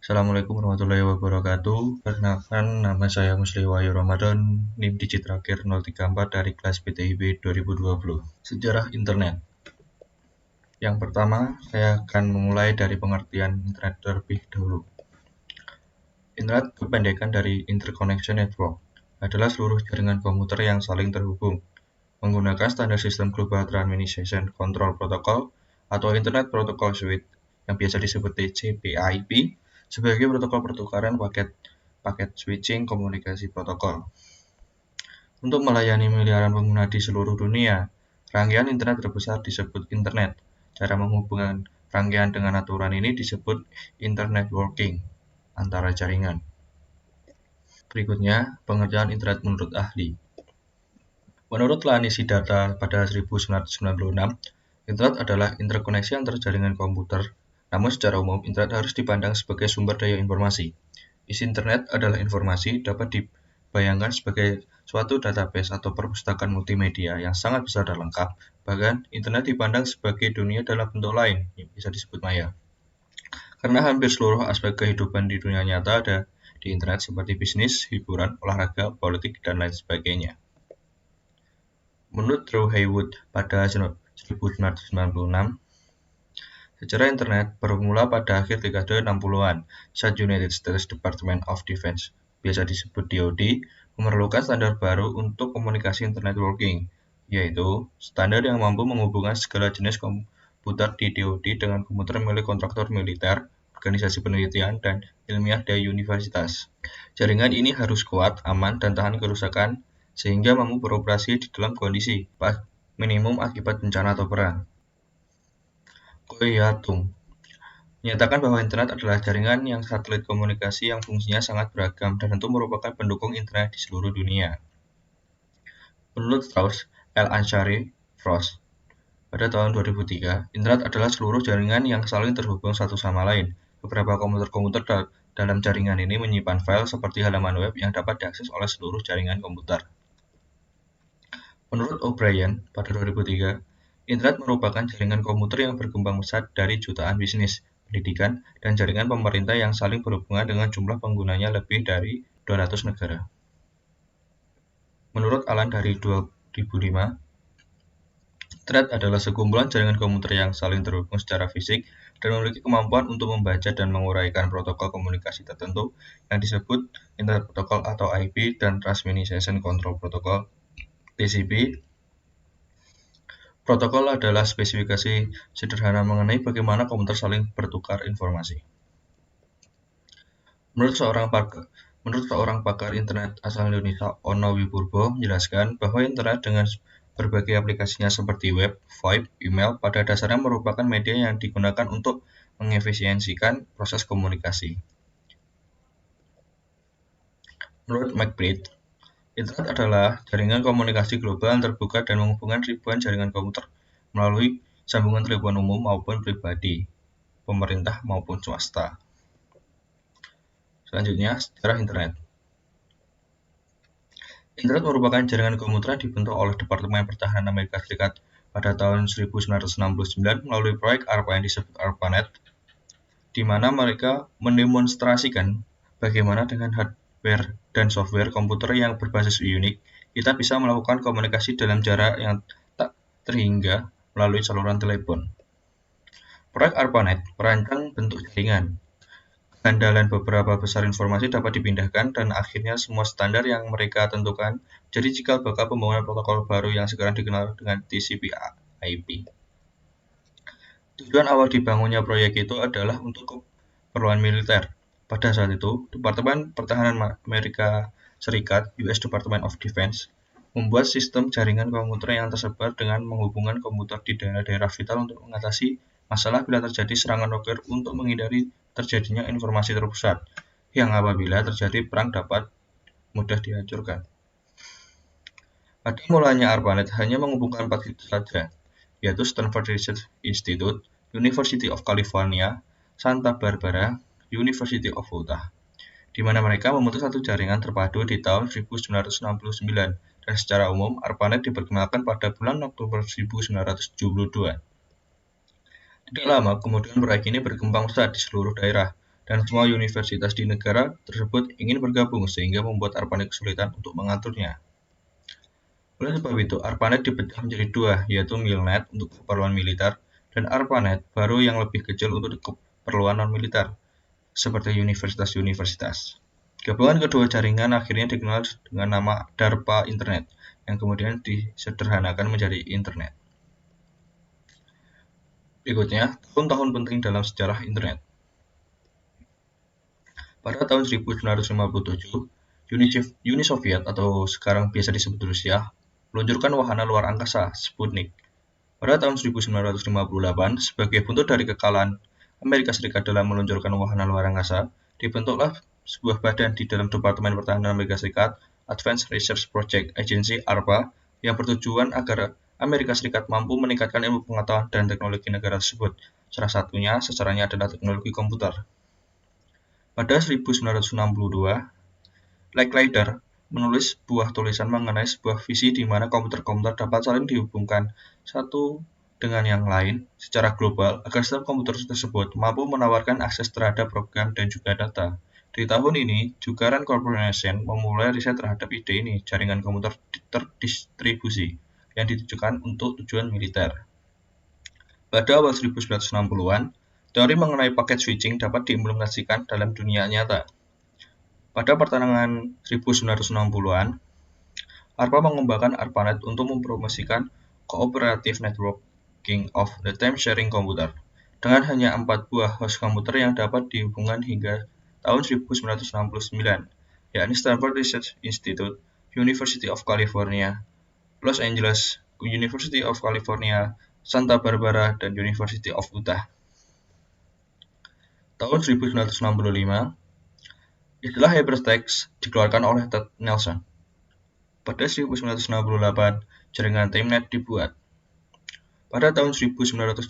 Assalamualaikum warahmatullahi wabarakatuh. Perkenalkan, nama saya Musli Wahyu Ramadan, NIM Digit terakhir 034 dari kelas PTIB 2020. Sejarah Internet. Yang pertama, saya akan memulai dari pengertian Internet terlebih dahulu. Internet, kependekan dari Interconnection Network, adalah seluruh jaringan komputer yang saling terhubung menggunakan standar sistem Global Transmission Control Protocol atau Internet Protocol Suite yang biasa disebut TCP/IP sebagai protokol pertukaran paket switching komunikasi protokol. Untuk melayani miliaran pengguna di seluruh dunia, rangkaian internet terbesar disebut internet. Cara menghubungkan rangkaian dengan aturan ini disebut internet working antara jaringan. Berikutnya, pengertian internet menurut ahli. Menurut Lani Siddhartha pada 1996, internet adalah interkoneksi antar jaringan komputer. Namun secara umum, internet harus dipandang sebagai sumber daya informasi. Isi internet adalah informasi dapat dibayangkan sebagai suatu database atau perpustakaan multimedia yang sangat besar dan lengkap. Bahkan, internet dipandang sebagai dunia dalam bentuk lain, yang bisa disebut maya. Karena hampir seluruh aspek kehidupan di dunia nyata ada di internet seperti bisnis, hiburan, olahraga, politik, dan lain sebagainya. Menurut Drew Haywood pada 1996, sejarah internet bermula pada akhir dekade 60-an saat United States Department of Defense, biasa disebut DoD, memerlukan standar baru untuk komunikasi internet working, yaitu standar yang mampu menghubungkan segala jenis komputer di DoD dengan komputer milik kontraktor militer, organisasi penelitian, dan ilmiah dari universitas. Jaringan ini harus kuat, aman, dan tahan kerusakan sehingga mampu beroperasi di dalam kondisi minimum akibat bencana atau perang. Koyatung menyatakan bahwa internet adalah jaringan yang satelit komunikasi yang fungsinya sangat beragam dan tentu merupakan pendukung internet di seluruh dunia. Menurut Strauss, L. Anshari, Frost, pada tahun 2003, internet adalah seluruh jaringan yang saling terhubung satu sama lain. Beberapa komputer dalam jaringan ini menyimpan file seperti halaman web yang dapat diakses oleh seluruh jaringan komputer. Menurut O'Brien, pada 2003, internet merupakan jaringan komputer yang berkembang pesat dari jutaan bisnis, pendidikan, dan jaringan pemerintah yang saling berhubungan dengan jumlah penggunanya lebih dari 200 negara. Menurut Alan dari 2005, internet adalah sekumpulan jaringan komputer yang saling terhubung secara fisik dan memiliki kemampuan untuk membaca dan menguraikan protokol komunikasi tertentu yang disebut Internet Protocol atau IP dan Transmission Control Protocol TCP. Protokol adalah spesifikasi sederhana mengenai bagaimana komputer saling bertukar informasi. Menurut seorang pakar internet asal Indonesia, Ono Wipurbo, menjelaskan bahwa internet dengan berbagai aplikasinya seperti web, VoIP, email, pada dasarnya merupakan media yang digunakan untuk mengefisiensikan proses komunikasi. Menurut McBride, internet adalah jaringan komunikasi global yang terbuka dan menghubungkan ribuan jaringan komputer melalui sambungan telepon umum maupun pribadi, pemerintah maupun swasta. Selanjutnya, sejarah internet. Internet merupakan jaringan komputer yang dibentuk oleh Departemen Pertahanan Amerika Serikat pada tahun 1969 melalui proyek ARPA yang disebut ARPANET, di mana mereka mendemonstrasikan bagaimana dengan hardware dan software komputer yang berbasis unik, kita bisa melakukan komunikasi dalam jarak yang tak terhingga melalui saluran telepon. Proyek ARPANET merancang bentuk jaringan. Kehandalan beberapa besar informasi dapat dipindahkan dan akhirnya semua standar yang mereka tentukan jadi cikal bakal pembangunan protokol baru yang sekarang dikenal dengan TCP/IP. Tujuan awal dibangunnya proyek itu adalah untuk keperluan militer. Pada saat itu, Departemen Pertahanan Amerika Serikat (US Department of Defense) membuat sistem jaringan komputer yang tersebar dengan menghubungkan komputer di daerah-daerah vital untuk mengatasi masalah bila terjadi serangan nuklir untuk menghindari terjadinya informasi terpusat, yang apabila terjadi perang dapat mudah dihancurkan. Pada mulanya ARPANET hanya menghubungkan 4 situs saja, yaitu Stanford Research Institute, University of California, Santa Barbara, University of Utah, di mana mereka membentuk satu jaringan terpadu di tahun 1969, dan secara umum ARPANET diperkenalkan pada bulan Oktober 1972. Tidak lama kemudian proyek ini berkembang pesat di seluruh daerah, dan semua universitas di negara tersebut ingin bergabung sehingga membuat ARPANET kesulitan untuk mengaturnya. Oleh sebab itu, ARPANET dipecah menjadi dua, yaitu MILNET untuk keperluan militer dan ARPANET baru yang lebih kecil untuk keperluan non-militer, seperti universitas-universitas. Gabungan kedua jaringan akhirnya dikenal dengan nama DARPA Internet, yang kemudian disederhanakan menjadi Internet. Berikutnya, tahun-tahun penting dalam sejarah Internet. Pada tahun 1957, Uni Soviet atau sekarang biasa disebut Rusia meluncurkan wahana luar angkasa Sputnik. Pada tahun 1958, sebagai bentuk dari kekalahan Amerika Serikat dalam meluncurkan wahana luar angkasa, dibentuklah sebuah badan di dalam Departemen Pertahanan Amerika Serikat, Advanced Research Project Agency (ARPA), yang bertujuan agar Amerika Serikat mampu meningkatkan ilmu pengetahuan dan teknologi negara tersebut. Salah satunya sasarannya adalah teknologi komputer. Pada 1962, Licklider menulis sebuah tulisan mengenai sebuah visi di mana komputer-komputer dapat saling dihubungkan satu dengan yang lain secara global agar setiap komputer tersebut mampu menawarkan akses terhadap program dan juga data. Di tahun ini, juga Rand Corporation memulai riset terhadap ide ini, jaringan komputer terdistribusi, yang ditujukan untuk tujuan militer. Pada awal 1960-an, teori mengenai paket switching dapat diimplementasikan dalam dunia nyata. Pada pertengahan 1960-an, ARPA mengembangkan ARPANET untuk mempromosikan Cooperative Networking of the Time Sharing Computer dengan hanya 4 buah host komputer yang dapat dihubungkan hingga tahun 1969, yakni Stanford Research Institute, University of California, Los Angeles, University of California, Santa Barbara, dan University of Utah. Tahun 1965, istilah hypertext dikeluarkan oleh Ted Nelson. Pada 1968, jaringan Timnet dibuat. Pada tahun 1971,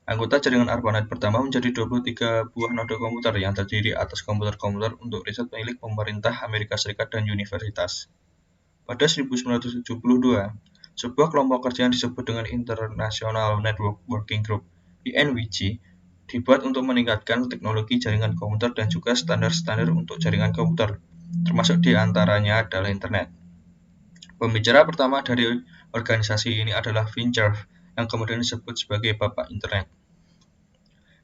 anggota jaringan ARPANET pertama menjadi 23 buah noda komputer yang terdiri atas komputer-komputer untuk riset milik pemerintah Amerika Serikat dan universitas. Pada 1972, sebuah kelompok kerja yang disebut dengan International Network Working Group (INWG) dibuat untuk meningkatkan teknologi jaringan komputer dan juga standar-standar untuk jaringan komputer, termasuk di antaranya adalah Internet. Pembicara pertama dari organisasi ini adalah Vint Cerf, yang kemudian disebut sebagai Bapak Internet.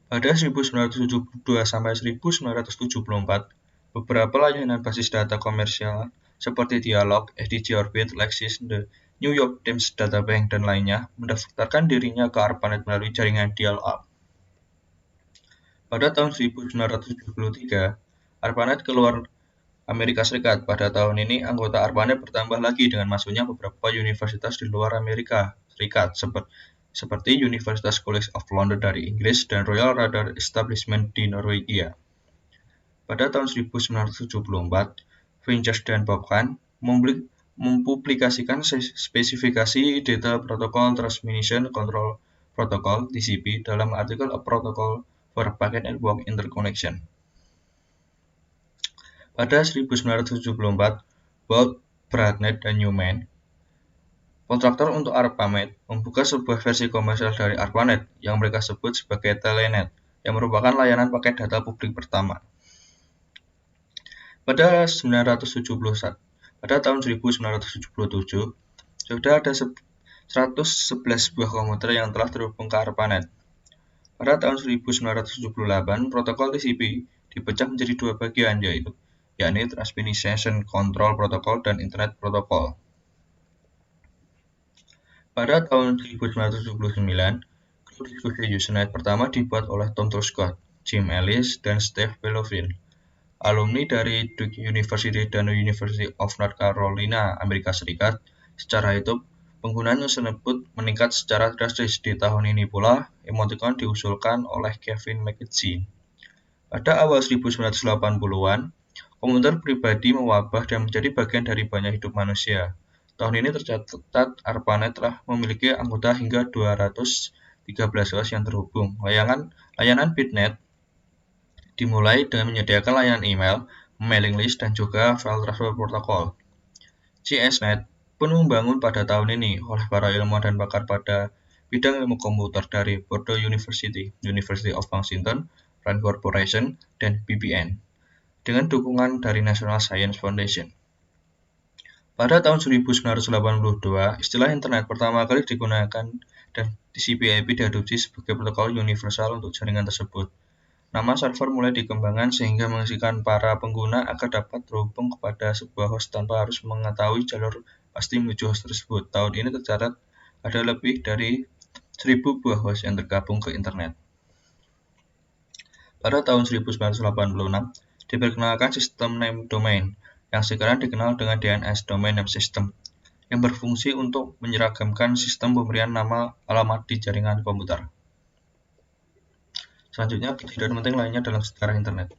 Pada 1972 sampai 1974, beberapa layanan basis data komersial seperti Dialog, SDG Orbit, Lexis, The New York Times Data Bank, dan lainnya mendaftarkan dirinya ke ARPANET melalui jaringan dial-up. Pada tahun 1973, ARPANET keluar Amerika Serikat. Pada tahun ini, anggota ARPANET bertambah lagi dengan masuknya beberapa universitas di luar Amerika Serikat, seperti Universitas College of London dari Inggris dan Royal Radar Establishment di Norwegia. Pada tahun 1974, Vinces dan Bob Kahn mempublikasikan spesifikasi Data Protocol Transmission Control Protocol (TCP) dalam artikel A Protocol for Packet Network Interconnection. Pada 1974, Bolt, Bradnet, dan Newman, kontraktor untuk ARPANET, membuka sebuah versi komersial dari ARPANET yang mereka sebut sebagai Telenet, yang merupakan layanan paket data publik pertama. Pada tahun 1977, sudah ada 111 buah komputer yang telah terhubung ke ARPANET. Pada tahun 1978, protokol TCP dipecah menjadi dua bagian, yakni Transmission Control Protocol dan Internet Protocol. Pada tahun 1979, grup diskusi Usenet pertama dibuat oleh Tom Truscott, Jim Ellis, dan Steve Belovin, alumni dari Duke University dan University of North Carolina, Amerika Serikat. Secara itu, penggunaan Usenet meningkat secara drastis. Di tahun ini pula, emoticon diusulkan oleh Kevin McKinsey. Pada awal 1980-an, komputer pribadi mewabah dan menjadi bagian dari banyak hidup manusia. Tahun ini tercatat ARPANET telah memiliki anggota hingga 213 host yang terhubung. Layanan Bitnet dimulai dengan menyediakan layanan email, mailing list, dan juga file transfer protokol. CSNet pun membangun pada tahun ini oleh para ilmuwan dan pakar pada bidang ilmu komputer dari Purdue University, University of Washington, Rand Corporation, dan BBN, dengan dukungan dari National Science Foundation. Pada tahun 1982, istilah Internet pertama kali digunakan dan TCP/IP diadopsi sebagai protokol universal untuk jaringan tersebut. Nama server mulai dikembangkan sehingga mengisyaratkan para pengguna agar dapat terhubung kepada sebuah host tanpa harus mengetahui jalur pasti menuju host tersebut. Tahun ini tercatat ada lebih dari 1.000 buah host yang tergabung ke internet. Pada tahun 1986, diperkenalkan sistem name domain, yang sekarang dikenal dengan DNS (Domain Name System), yang berfungsi untuk menyeragamkan sistem pemberian nama alamat di jaringan komputer. Selanjutnya, kejadian penting lainnya dalam sejarah internet.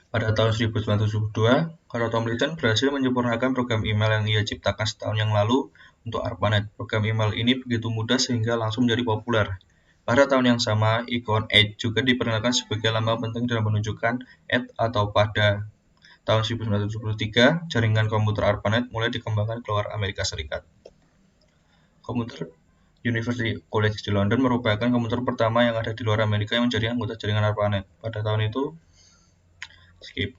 Pada tahun 1972, Carl Tomlinson berhasil menyempurnakan program email yang ia ciptakan setahun yang lalu untuk ARPANET. Program email ini begitu mudah sehingga langsung menjadi populer. Pada tahun yang sama, ikon @ juga diperkenalkan sebagai lambang penting dalam menunjukkan atau pada. Tahun 1973, jaringan komputer ARPANET mulai dikembangkan keluar Amerika Serikat. Komputer University College di London merupakan komputer pertama yang ada di luar Amerika yang menjadi anggota jaringan ARPANET. Pada tahun itu, skip.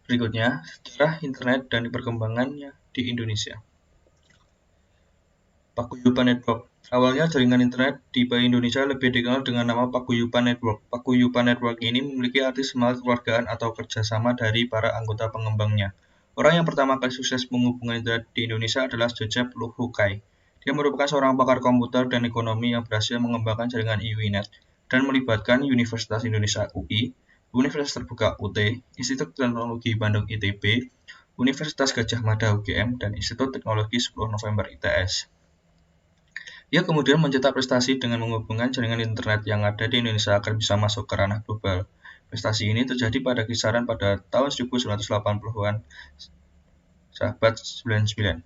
Berikutnya, sejarah internet dan perkembangannya di Indonesia. Paguyuban Network. Awalnya jaringan internet di Indonesia lebih dikenal dengan nama Paguyuban Network. Paguyuban Network ini memiliki arti semangat kekeluargaan atau kerjasama dari para anggota pengembangnya. Orang yang pertama kali sukses menghubungkan internet di Indonesia adalah Joseph Luhukai. Dia merupakan seorang pakar komputer dan ekonomi yang berhasil mengembangkan jaringan IWINET dan melibatkan Universitas Indonesia UI, Universitas Terbuka UT, Institut Teknologi Bandung ITB, Universitas Gadjah Mada UGM, dan Institut Teknologi 10 November ITS. Ia kemudian mencetak prestasi dengan menghubungkan jaringan internet yang ada di Indonesia agar bisa masuk ke ranah global. Prestasi ini terjadi pada kisaran pada tahun 1980-an, sahabat 99.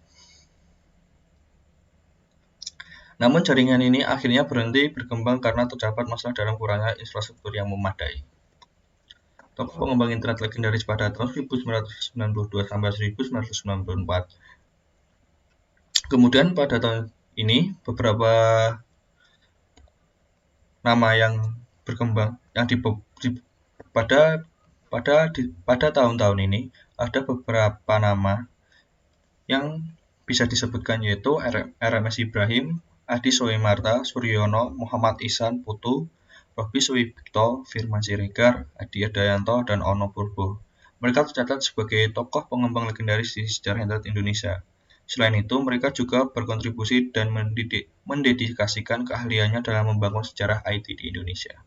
Namun jaringan ini akhirnya berhenti berkembang karena terdapat masalah dalam kurangnya infrastruktur yang memadai. Tokoh pengembang internet legendaris pada tahun 1992 sampai 1994. Kemudian pada tahun ini beberapa nama yang berkembang yang pada tahun-tahun ini ada beberapa nama yang bisa disebutkan yaitu RMS Ibrahim, Adi Soemarta, Suryono, Muhammad Ihsan Putu, Robi Suwibikto, Firman Siregar, Adi Adayanto, dan Ono Purbo. Mereka tercatat sebagai tokoh pengembang legendaris di sejarah internet Indonesia. Selain itu, mereka juga berkontribusi dan mendedikasikan keahliannya dalam membangun sejarah IT di Indonesia.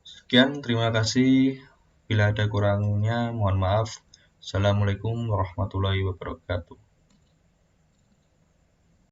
Sekian, terima kasih. Bila ada kurangnya, mohon maaf. Assalamualaikum warahmatullahi wabarakatuh.